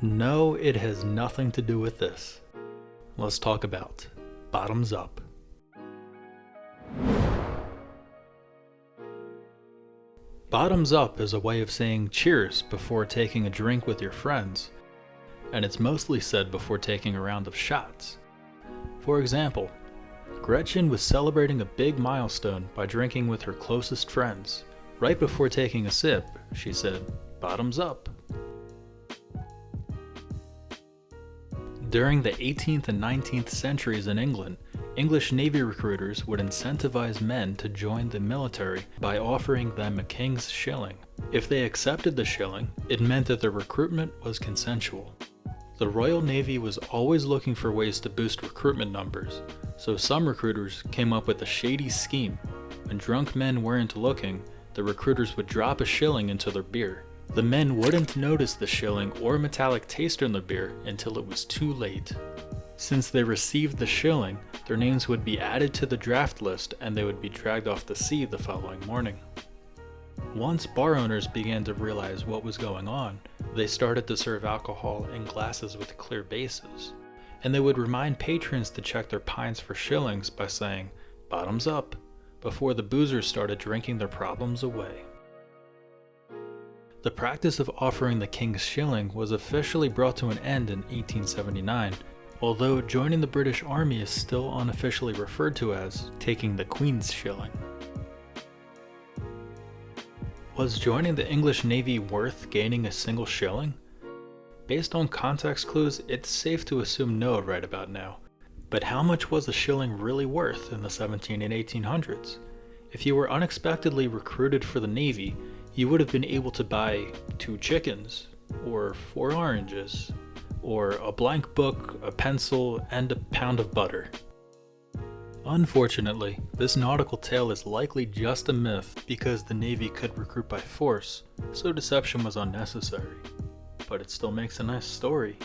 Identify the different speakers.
Speaker 1: No, it has nothing to do with this. Let's talk about bottoms up. Bottoms up is a way of saying cheers before taking a drink with your friends, and it's mostly said before taking a round of shots. For example, Gretchen was celebrating a big milestone by drinking with her closest friends. Right before taking a sip, she said, "Bottoms up." During the 18th and 19th centuries in England, English Navy recruiters would incentivize men to join the military by offering them a king's shilling. If they accepted the shilling, it meant that the recruitment was consensual. The Royal Navy was always looking for ways to boost recruitment numbers, so some recruiters came up with a shady scheme. When drunk men weren't looking, the recruiters would drop a shilling into their beer. The men wouldn't notice the shilling or metallic taste in the beer until it was too late. Since they received the shilling, their names would be added to the draft list and they would be dragged off the sea the following morning. Once bar owners began to realize what was going on, they started to serve alcohol in glasses with clear bases, and they would remind patrons to check their pints for shillings by saying, "Bottoms up," before the boozers started drinking their problems away. The practice of offering the king's shilling was officially brought to an end in 1879, although joining the British Army is still unofficially referred to as taking the Queen's shilling. Was joining the English Navy worth gaining a single shilling? Based on context clues, it's safe to assume no right about now. But how much was a shilling really worth in the 17 and 1800s? If you were unexpectedly recruited for the Navy, you would have been able to buy 2 chickens, or 4 oranges, or a blank book, a pencil, and a pound of butter. Unfortunately, this nautical tale is likely just a myth because the Navy could recruit by force, so deception was unnecessary. But it still makes a nice story.